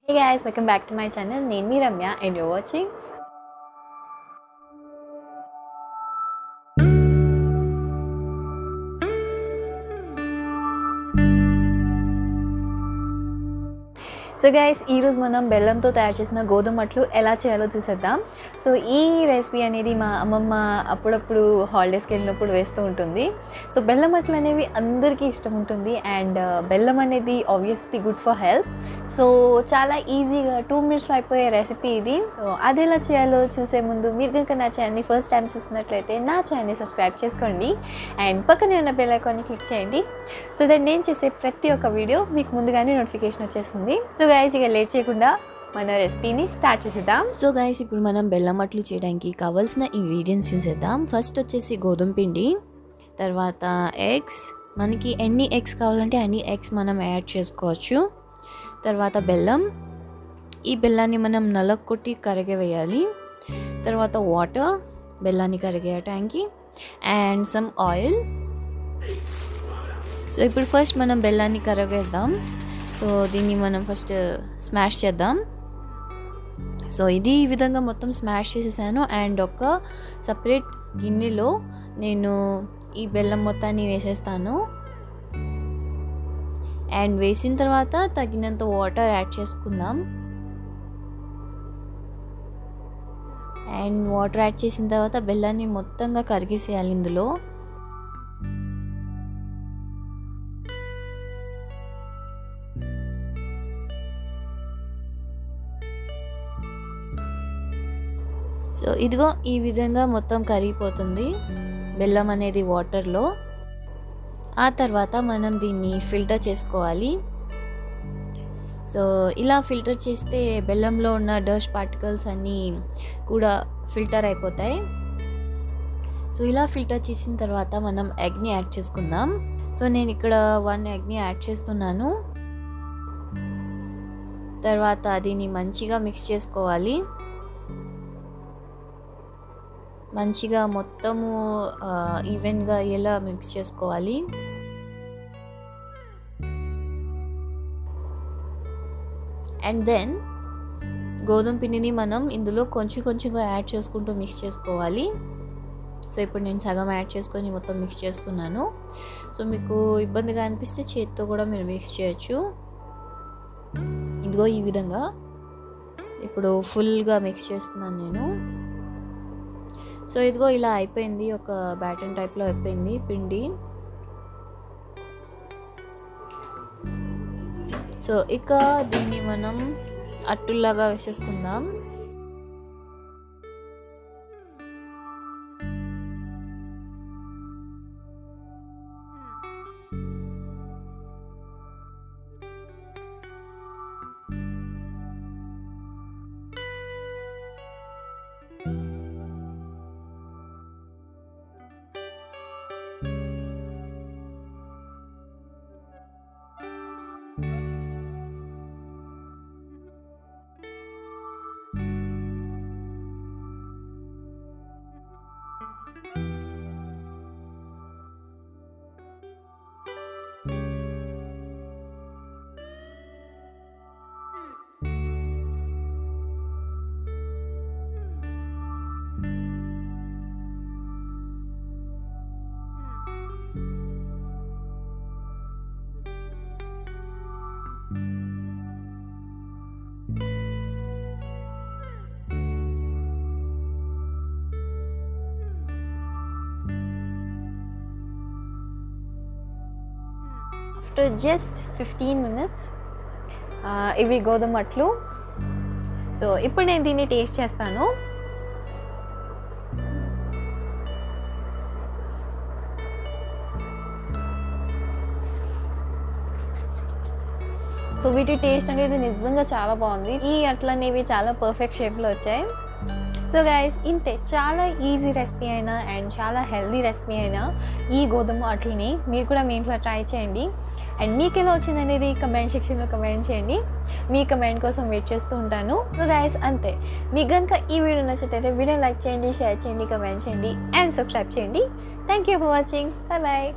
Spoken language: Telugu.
Hey guys, welcome back to my channel. Name me Ramya and you're watching. So guys ఈరోజు మనం బెల్లంతో తయారు చేసిన గోధుమట్లు ఎలా చేయాలో చూసేద్దాం. సో ఈ రెసిపీ అనేది మా అమ్మమ్మ అప్పుడప్పుడు హాలిడేస్కి వెళ్ళినప్పుడు వేస్తూ ఉంటుంది. సో బెల్లమట్లు అనేవి అందరికీ ఇష్టం ఉంటుంది అండ్ బెల్లం అనేది obviously good for health. So చాలా ఈజీగా 2 minutesలో అయిపోయే రెసిపీ ఇది. సో అది ఎలా చేయాలో చూసే ముందు మీరు కనుక నా ఛానల్ని ఫస్ట్ టైం చూసినట్లయితే నా ఛానల్ని సబ్స్క్రైబ్ చేసుకోండి అండ్ పక్కనే ఉన్న బెల్ ఐకాన్ని క్లిక్ చేయండి. సో దట్ నేను చేసే ప్రతి ఒక్క వీడియో మీకు ముందుగానే నోటిఫికేషన్ వచ్చేస్తుంది. సో గైస్ ఇక లేట్ చేయకుండా మన రెసిపీని స్టార్ట్ చేసేద్దాం. సో గైస్ ఇప్పుడు మనం బెల్లమట్లు చేయడానికి కావాల్సిన ఇంగ్రీడియంట్స్ చూసేద్దాం. ఫస్ట్ వచ్చేసి గోధుమ పిండి, తర్వాత ఎగ్స్, మనకి ఎన్ని ఎగ్స్ కావాలంటే అన్ని ఎగ్స్ మనం యాడ్ చేసుకోవచ్చు. తర్వాత బెల్లం, ఈ బెల్లాన్ని మనం నలగొట్టి కరిగవేయాలి. తర్వాత వాటర్, బెల్లాన్ని కరిగేయటానికి, అండ్ సమ్ ఆయిల్. సో ఇప్పుడు ఫస్ట్ మనం బెల్లాన్ని కరగేద్దాం. సో దీన్ని మనం ఫస్ట్ స్మాష్ చేద్దాం. సో ఇది ఈ విధంగా మొత్తం స్మాష్ చేసేసాను అండ్ ఒక సపరేట్ గిన్నెలో నేను ఈ బెల్లం మొత్తాన్ని వేసేస్తాను. అండ్ వేసిన తర్వాత తగినంత వాటర్ యాడ్ చేసుకుందాం. అండ్ వాటర్ యాడ్ చేసిన తర్వాత బెల్లాన్ని మొత్తంగా కరిగేసేయాలి ఇందులో. సో ఇదిగో ఈ విధంగా మొత్తం కరిగిపోతుంది బెల్లం అనేది వాటర్లో. ఆ తర్వాత మనం దీన్ని ఫిల్టర్ చేసుకోవాలి. సో ఇలా ఫిల్టర్ చేస్తే బెల్లంలో ఉన్న డస్ట్ పార్టికల్స్ అన్నీ కూడా ఫిల్టర్ అయిపోతాయి. సో ఇలా ఫిల్టర్ చేసిన తర్వాత మనం ఎగ్ని యాడ్ చేసుకుందాం. సో నేను ఇక్కడ 1 ఎగ్ని యాడ్ చేస్తున్నాను. తర్వాత దీన్ని మంచిగా మిక్స్ చేసుకోవాలి. మంచిగా మొత్తము ఈవెన్గా ఇలా మిక్స్ చేసుకోవాలి. అండ్ దెన్ గోధుమ పిండిని మనం ఇందులో కొంచెంగా యాడ్ చేసుకుంటూ మిక్స్ చేసుకోవాలి. సో ఇప్పుడు నేను సగం యాడ్ చేసుకొని మొత్తం మిక్స్ చేస్తున్నాను. సో మీకు ఇబ్బందిగా అనిపిస్తే చేతితో కూడా మీరు మిక్స్ చేయొచ్చు. ఇదిగో ఈ విధంగా ఇప్పుడు ఫుల్గా మిక్స్ చేస్తున్నాను నేను. సో ఇదిగో ఇలా అయిపోయింది, ఒక బ్యాటర్ టైప్లో అయిపోయింది పిండి. సో ఇక దీన్ని మనం అట్టుల్లాగా వేసేసుకుందాం. ఆఫ్టర్ జస్ట్ 15 minutes ఇవి గోధుమట్లు. సో ఇప్పుడు నేను దీన్ని టేస్ట్ చేస్తాను. సో వీటి టేస్ట్ అనేది నిజంగా చాలా బాగుంది. ఈ అట్లు అనేవి చాలా పర్ఫెక్ట్ షేప్లో వచ్చాయి. సో గైస్ ఇంతే, చాలా ఈజీ రెసిపీ అయినా అండ్ చాలా హెల్దీ రెసిపీ అయినా ఈ గోధుమ అట్లని మీరు కూడా మీ ఇంట్లో ట్రై చేయండి. అండ్ మీకు ఎలా వచ్చింది అనేది కమెంట్ సెక్షన్లో కమెంట్ చేయండి. మీ కమెంట్ కోసం వెయిట్ చేస్తూ ఉంటాను. సో గైస్ అంతే, మీకు కనుక ఈ వీడియో నచ్చినట్లయితే వీడియో లైక్ చేయండి, షేర్ చేయండి, కమెంట్ చేయండి అండ్ సబ్స్క్రైబ్ చేయండి. Thank you for watching. Bye bye.